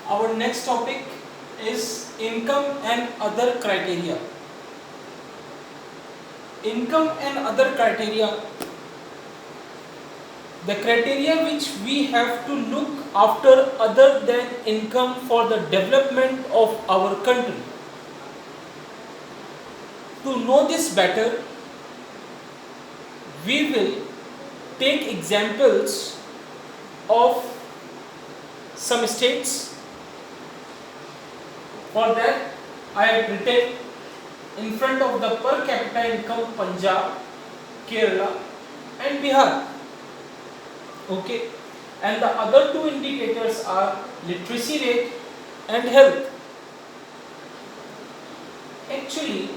Our next topic is income and other criteria. Income and other criteria. The criteria which we have to look after other than income for the development of our country. To know this better, we will take examples of some states. For that, I have written in front of the per capita income Punjab, Kerala and Bihar. Okay, and the other two indicators are literacy rate and health. Actually,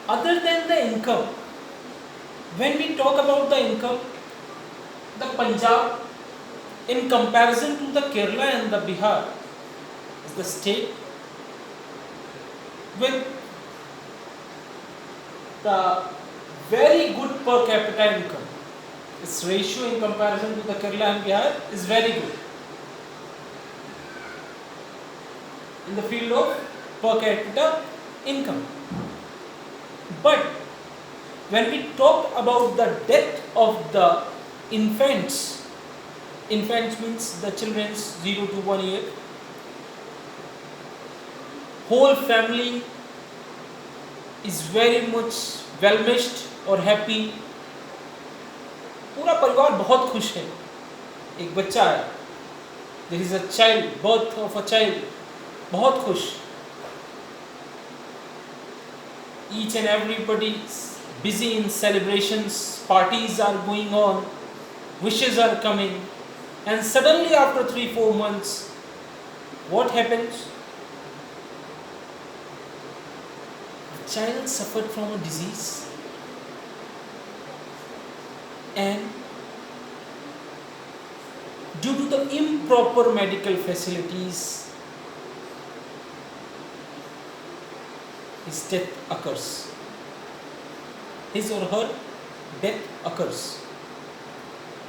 other than the income, when we talk about the income, the Punjab in comparison to the Kerala and the Bihar is the state with the very good per capita income. Its ratio in comparison to the Kerala and Bihar is very good in the field of per capita income. But when we talk about the death of the infants means the children 0 to 1 year, whole family is very much well meshed or happy. पूरा परिवार बहुत खुश है. एक बच्चा है, there is a child, birth of a child, बहुत खुश. Each and everybody is busy in celebrations, parties are going on, wishes are coming, and suddenly after 3-4 months, what happens? The child suffered from a disease, and due to the improper medical facilities, his death occurs. His or her death occurs.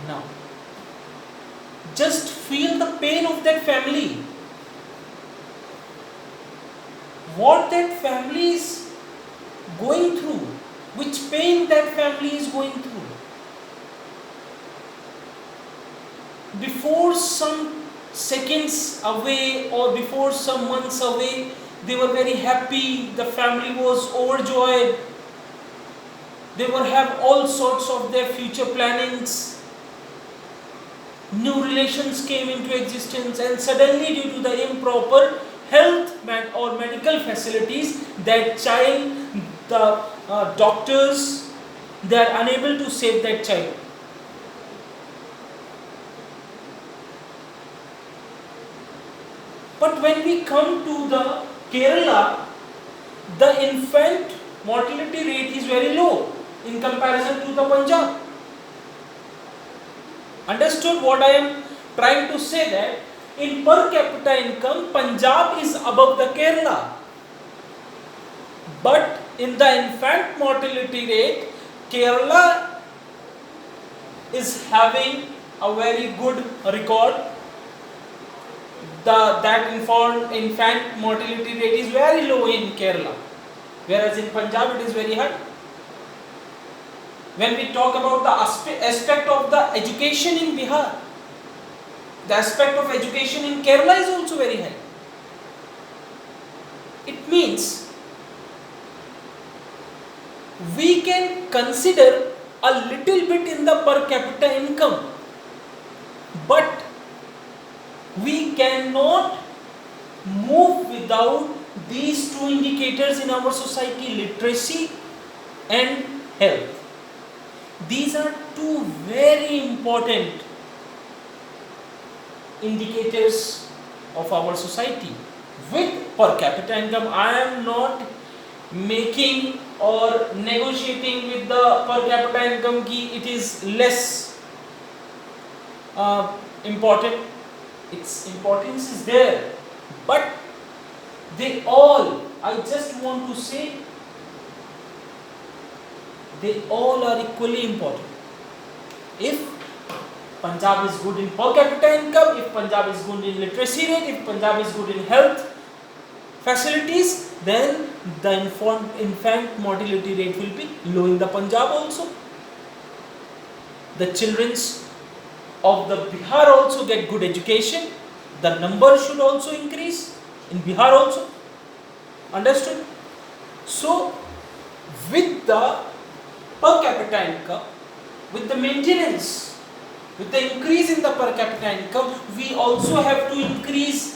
Now, just feel the pain of that family. What that family is going through, which pain that family is going through. Before some seconds away or before some months away, they were very happy, the family was overjoyed, they will have all sorts of their future plannings, new relations came into existence, and suddenly due to the improper health or medical facilities, that child, the doctors, they are unable to save that child. But when we come to the Kerala, the infant mortality rate is very low in comparison to the Punjab. Understood what I am trying to say? That in per capita income, Punjab is above the Kerala. But in the infant mortality rate, Kerala is having a very good record. That infant mortality rate is very low in Kerala, whereas in Punjab it is very high. When we talk about the aspect of the education in Bihar, the aspect of education in Kerala is also very high. It means we can consider a little bit in the per capita income, but we cannot move without these two indicators in our society, literacy and health. These are two very important indicators of our society. With per capita income, I am not making or negotiating with the per capita income ki it is less important. Its importance is there, but they all, I just want to say, they all are equally important. If Punjab is good in per capita income, if Punjab is good in literacy rate, if Punjab is good in health facilities, then the infant mortality rate will be low in the Punjab also. The children of the Bihar also get good education. The number should also increase in Bihar also. Understood? So, with the per capita income, with the maintenance, with the increase in the per capita income, we also have to increase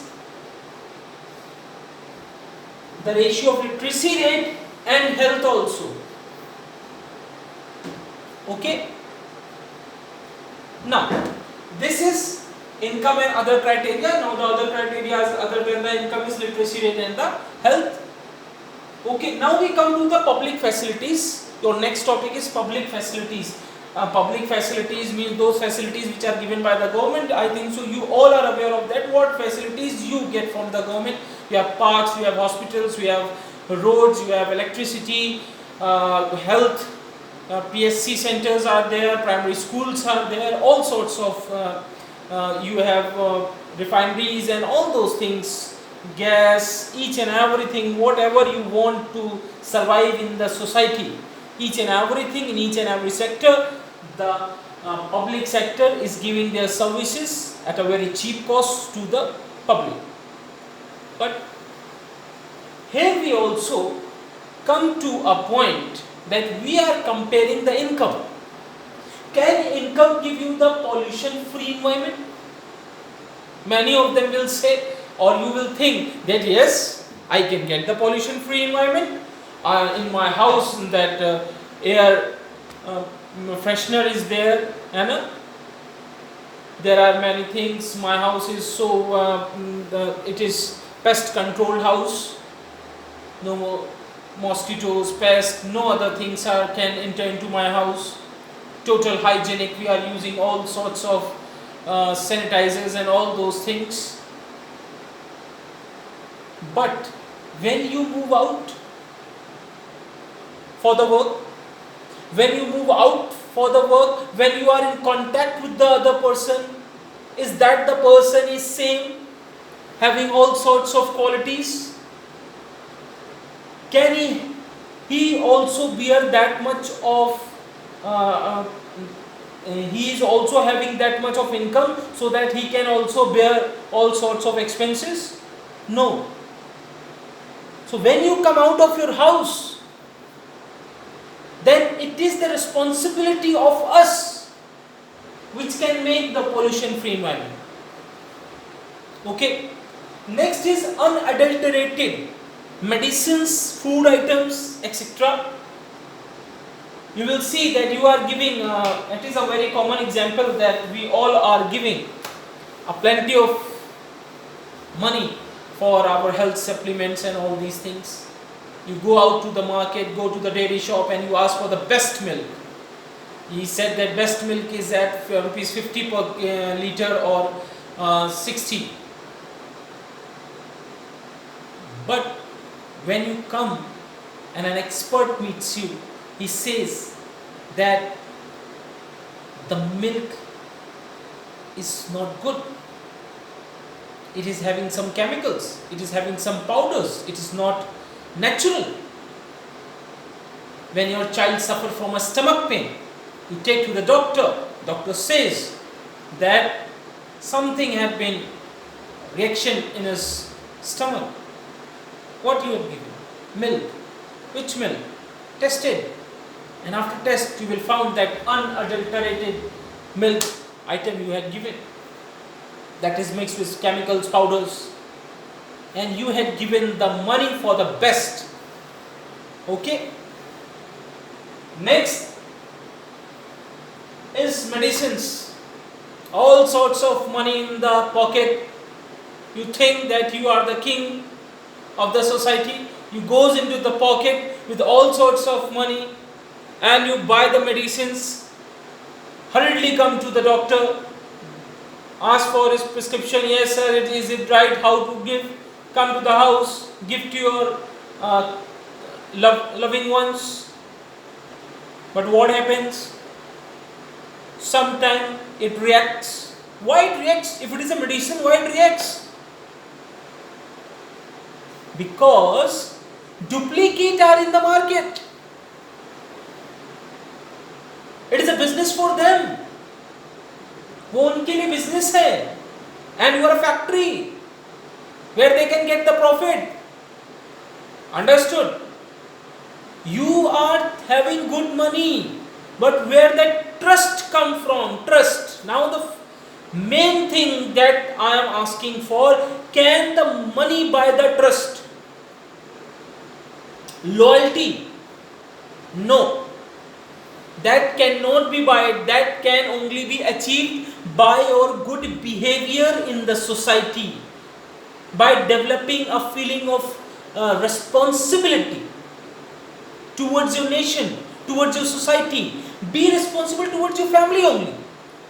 the ratio of literacy rate and health also. Okay? Now, this is income and other criteria. Now the other criteria other than the income is literacy rate and the health. Okay, now we come to the public facilities. Your next topic is public facilities. Public facilities means those facilities which are given by the government. I think so you all are aware of that. What facilities you get from the government? You have parks, you have hospitals, you have roads, you have electricity, health, PSC centers are there, primary schools are there, all sorts of, you have refineries and all those things, gas, each and everything, whatever you want to survive in the society, each and everything in each and every sector, the public sector is giving their services at a very cheap cost to the public. But here we also come to a point that we are comparing the income. Can income give you the pollution-free environment? Many of them will say, or you will think that yes, I can get the pollution-free environment. In my house, that air freshener is there, and there are many things. My house is so, it is pest controlled house. No more mosquitoes, pests, no other things can enter into my house. Total hygienic, we are using all sorts of sanitizers and all those things. But when you move out for the work, when you move out for the work, when you are in contact with the other person, is that the person is same, having all sorts of qualities? Can he also bear that much of, he is also having that much of income so that he can also bear all sorts of expenses? No. So when you come out of your house, then it is the responsibility of us which can make the pollution-free environment. Okay. Next is unadulterated medicines, food items, etc. You will see that you are giving, it is a very common example that we all are giving plenty of money for our health supplements and all these things. You go out to the market, go to the dairy shop and you ask for the best milk. He said that best milk is at rupees 50 per liter or 60. But when you come and an expert meets you, he says that the milk is not good. It is having some chemicals, it is having some powders, it is not natural. When your child suffers from a stomach pain, you take to the doctor, doctor says that something had been reaction in his stomach. What you have given? Milk. Which milk? Tested. And after test you will find that unadulterated milk item you had given, that is mixed with chemicals, powders, and you had given the money for the best. Okay. Next is medicines. All sorts of money in the pocket. You think that you are the king of the society. You goes into the pocket with all sorts of money and you buy the medicines. Hurriedly come to the doctor, ask for his prescription. Yes sir, is it right? How to give? Come to the house, give to your loving ones. But what happens? Sometimes it reacts. Why it reacts? If it is a medicine, why it reacts? Because duplicate are in the market. It is a business for them. वो उनके लिए business है. And you are a factory where they can get the profit. Understood? You are having good money, but where that trust come from? Trust. Now the main thing that I am asking for, can the money buy the trust? Loyalty? No. That cannot be bought. That can only be achieved by your good behavior in the society, by developing a feeling of responsibility towards your nation, towards your society. Be responsible towards your family only.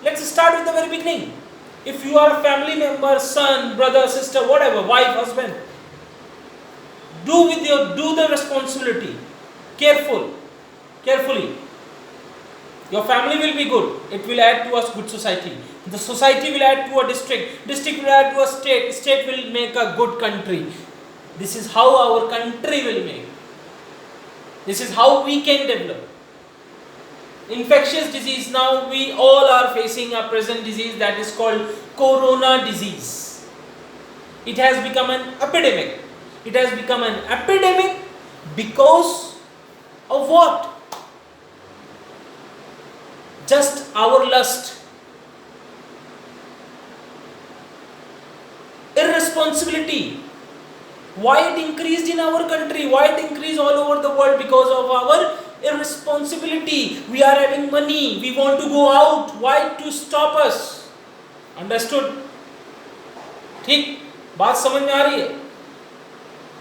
Let's start with the very beginning. If you are a family member, son, brother, sister, whatever, wife, husband, do the responsibility carefully. Your family will be good. It will add to a good society. The society will add to a district. District will add to a state. State will make a good country. This is how our country will make. This is how we can develop. Infectious disease, now we all are facing a present disease that is called corona disease. It has become an epidemic. It has become an epidemic because of what? Just our lust, irresponsibility. Why it increased in our country? Why it increased all over the world? Because of our irresponsibility. We are having money, we want to go out. Why to stop us? Understood? ठीक, बात समझ में आ रही है?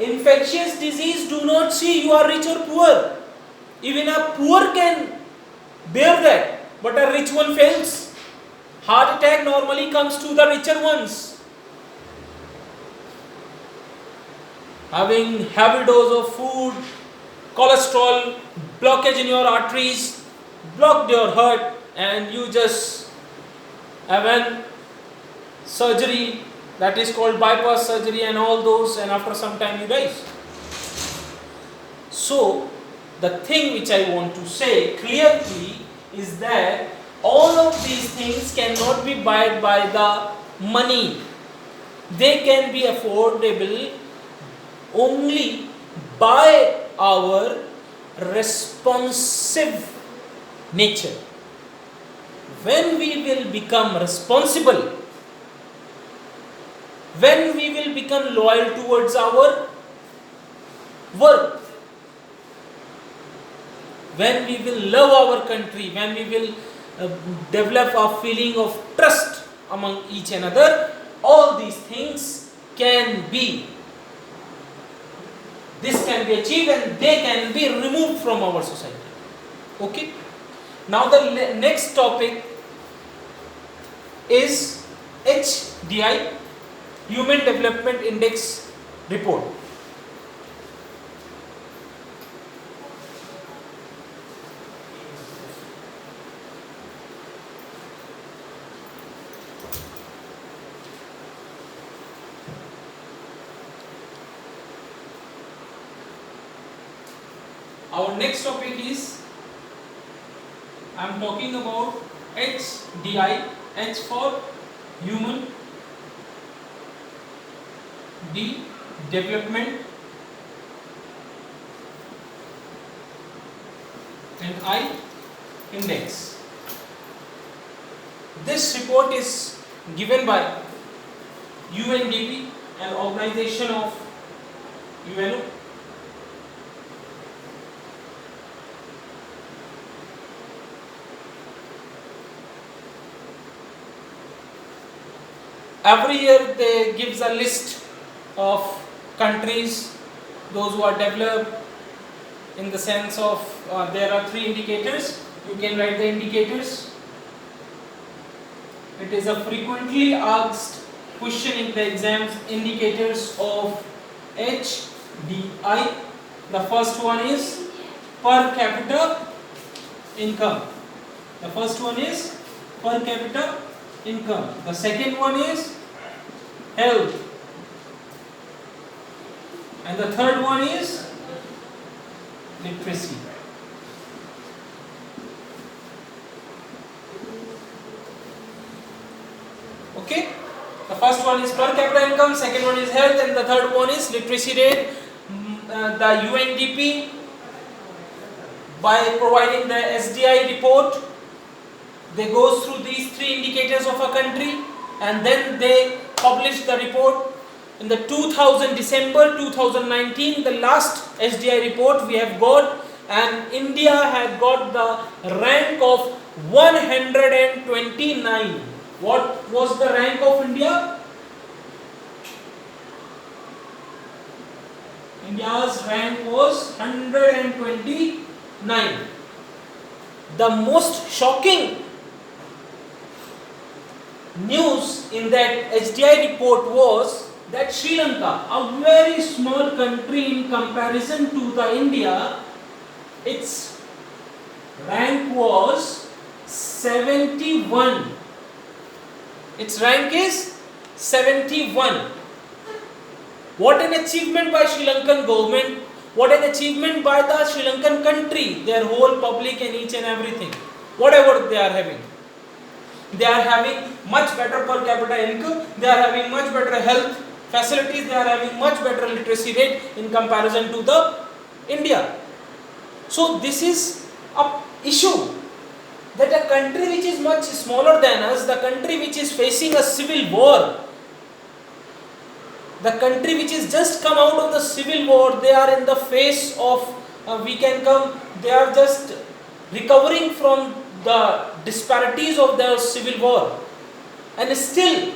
Infectious disease do not see you are rich or poor. Even a poor can bear that. But a rich one fails. Heart attack normally comes to the richer ones. Having heavy dose of food, cholesterol, blockage in your arteries, blocked your heart, and you just have an surgery that is called bypass surgery and all those, and after some time you die. So, the thing which I want to say clearly is that all of these things cannot be bought by the money. They can be affordable only by our responsive nature. When we will become responsible, when we will become loyal towards our work, when we will love our country, when we will develop a feeling of trust among each another, all these things can be achieved and they can be removed from our society. Okay? Now the next topic is HDI, Human Development Index report. Our next topic is, I am talking about HDI, H for Human Development and I Index. This report is given by UNDP, an organization of UNO. Every year they gives a list of countries, those who are developed, in the sense of there are 3 indicators. You can write the indicators. It is a frequently asked question in the exams, indicators of HDI. The first one is per capita income. The first one is per capita income. The second one is health. And the third one is literacy. Okay? The first one is per capita income, second one is health, and the third one is literacy rate. The UNDP, by providing the SDI report, they go through these three indicators of a country, and then they publish the report. In the December 2019, the last SDI report we have got, and India had got the rank of 129. What was the rank of India? India's rank was 129. The most shocking news in that SDI report was that Sri Lanka, a very small country in comparison to the India, its rank was 71. Its rank is 71. What an achievement by Sri Lankan government, what an achievement by the Sri Lankan country, their whole public and each and everything. Whatever they are having. They are having much better per capita income, they are having much better health facilities, they are having much better literacy rate in comparison to the India. So this is a issue that a country which is much smaller than us, the country which is facing a civil war, the country which is just come out of the civil war, they are in the face of, they are just recovering from the disparities of their civil war, and still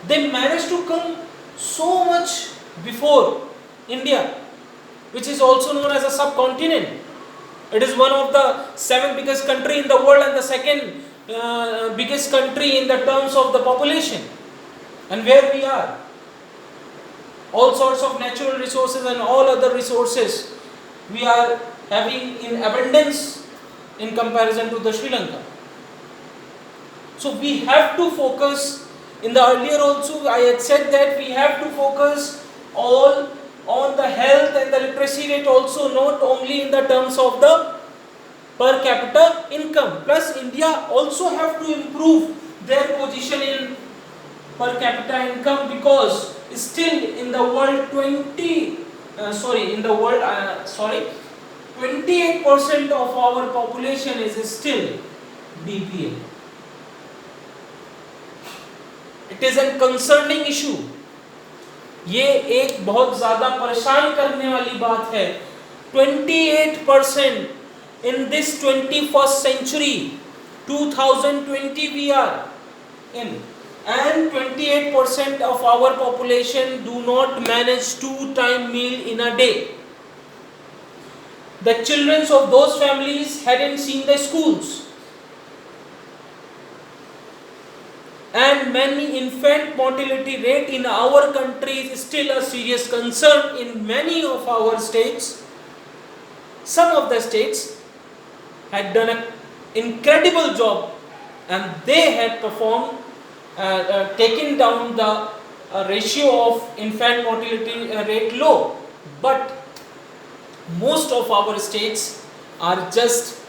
they managed to come so much before India, which is also known as a subcontinent. It is one of the 7 biggest country in the world and the second biggest country in the terms of the population. And where we are, all sorts of natural resources and all other resources we are having in abundance in comparison to the Sri Lanka. So we have to focus, in the earlier also I had said that we have to focus all on the health and the literacy rate also, not only in the terms of the per capita income. Plus India also have to improve their position in per capita income, because still in the world 28% of our population is still BPL. It is a concerning issue. ये एक बहुत ज़्यादा परेशान करने वाली बात है. 28% in this 21st century, 2020 we are in, and 28% of our population do not manage 2-time meal in a day. The children of those families hadn't seen the schools. And many infant mortality rate in our country is still a serious concern in many of our states. Some of the states had done an incredible job, and they had performed, taken down the ratio of infant mortality rate low. But most of our states are just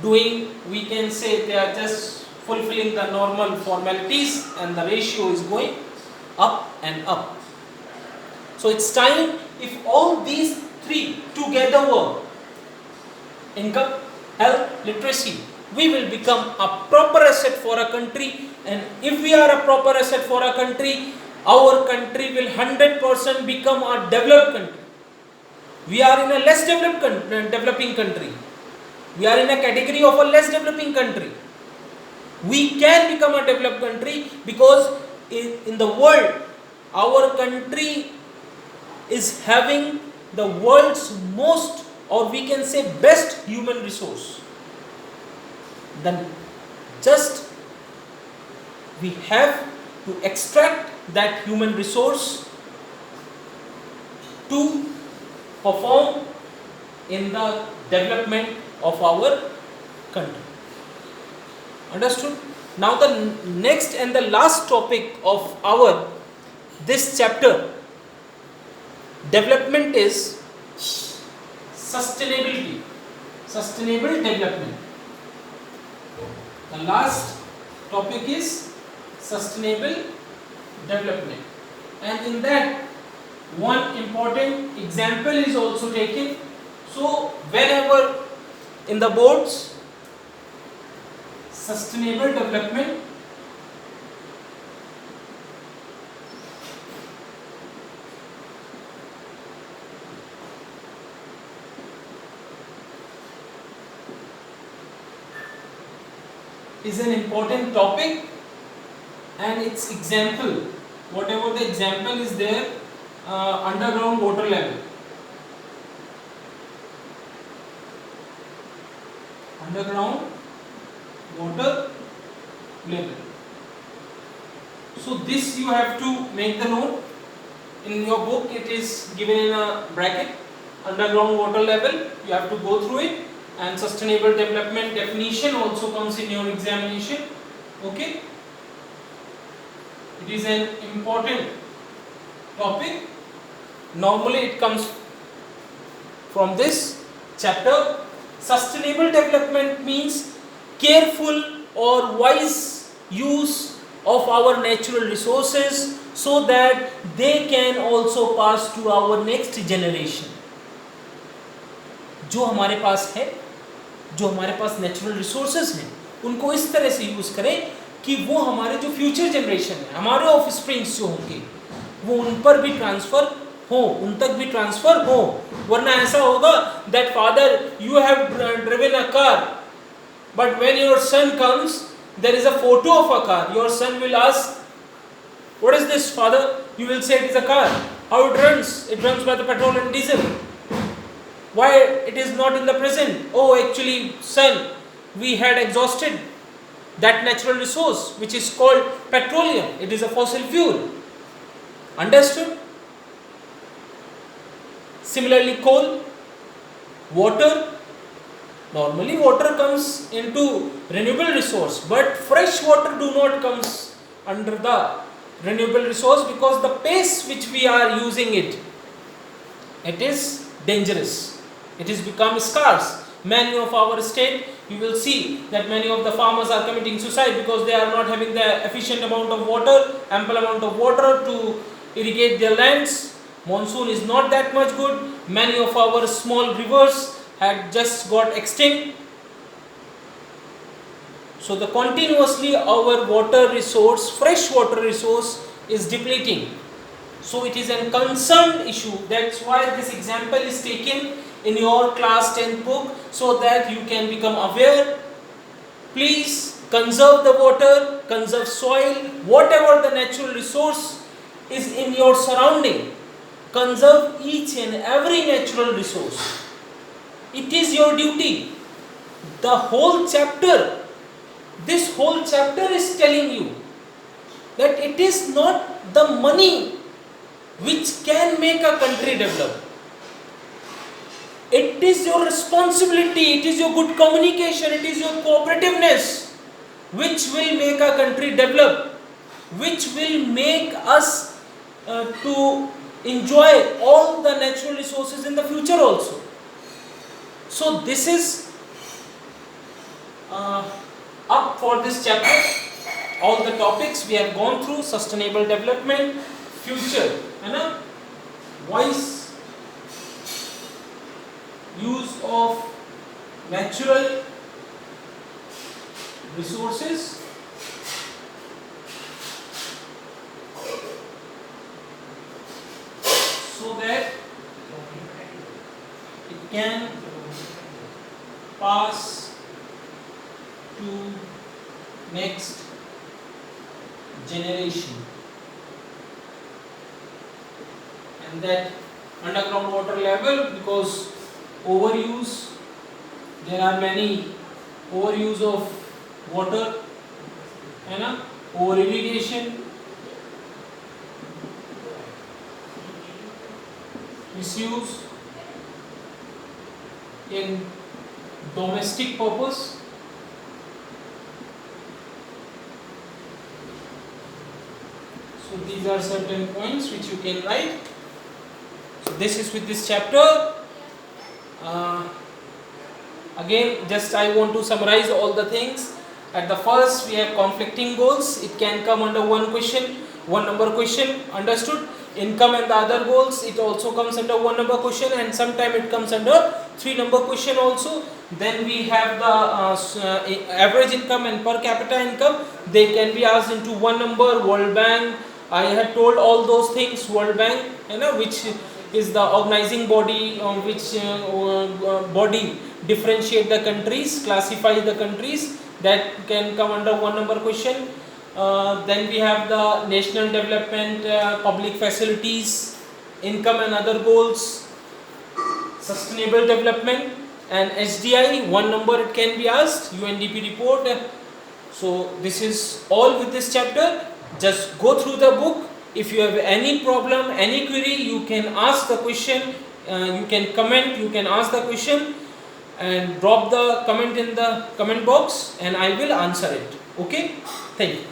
doing, we can say they are just fulfilling the normal formalities, and the ratio is going up and up. So it's time, if all these three together work, income, health, literacy, we will become a proper asset for a country. And if we are a proper asset for a country, our country will 100% become a developed country. We are in a less developing country. We are in a category of a less developing country. We can become a developed country because in the world, our country is having the world's most, or we can say best, human resource. Then just we have to extract that human resource to perform in the development of our country. Understood? Now the next and the last topic of our this chapter development is sustainability. Sustainable development. The last topic is sustainable development, and in that one important example is also taken. So whenever in the boards sustainable development is an important topic, and its example, whatever the example is there, underground water level. Underground water level. So this you have to make the note. In your book it is given in a bracket, underground water level, you have to go through it, and sustainable development definition also comes in your examination. Okay, it is an important topic. Normally it comes from this chapter. Sustainable development means careful or wise use of our natural resources so that they can also pass to our next generation. जो हमारे पास है, जो हमारे पास natural resources हैं, उनको इस तरह से यूज करें कि वो हमारे जो फ्यूचर जनरेशन है, हमारे ऑफ स्प्रिंग्स जो होंगे, वो उन पर भी ट्रांसफर हो, उन तक भी ट्रांसफर हो. वरना ऐसा होगा that father you have driven a car, but when your son comes there is a photo of a car, your son will ask what is this father, you will say it is a car, how it runs by the petrol and diesel, why it is not in the present, oh actually son, we had exhausted that natural resource which is called petroleum, it is a fossil fuel. Understood? Similarly coal, water, normally water comes into renewable resource, but fresh water do not comes under the renewable resource because the pace which we are using it, it is dangerous. It has become scarce. Many of our state, you will see that many of the farmers are committing suicide because they are not having the efficient amount of water, ample amount of water to irrigate their lands. Monsoon is not that much good. Many of our small rivers had just got extinct. So the continuously our water resource, fresh water resource is depleting. So it is a concerned issue. That's why this example is taken in your class 10 book so that you can become aware. Please conserve the water, conserve soil, whatever the natural resource is in your surrounding. Conserve each and every natural resource. It is your duty. The whole chapter, this whole chapter is telling you that it is not the money which can make a country develop. It is your responsibility, it is your good communication, it is your cooperativeness which will make a country develop, which will make us to enjoy all the natural resources in the future also. So this is up for this chapter. All the topics we have gone through: sustainable development, future, wise use of natural resources, so that it can pass to next generation. And that underground water level, because overuse, there are many overuse of water, over irrigation, misuse in domestic purpose, So these are certain points which you can write. So this is with this chapter. Again, just I want to summarize all the things. At the first, we have conflicting goals. It can come under one question, one number question. Understood? Income and the other goals, it also comes under one number question, and sometime it comes under 3 number question also. Then we have the average income and per capita income. They can be asked into one number. World Bank, I had told all those things. World Bank, which is the organizing body, which body differentiate the countries, classify the countries, that can come under one number question. Then we have the national development, public facilities, income and other goals, sustainable development, and HDI, one number it can be asked, UNDP report. So this is all with this chapter. Just go through the book. If you have any problem, any query, you can ask the question, you can comment, you can ask the question, and drop the comment in the comment box, and I will answer it. Okay? Thank you.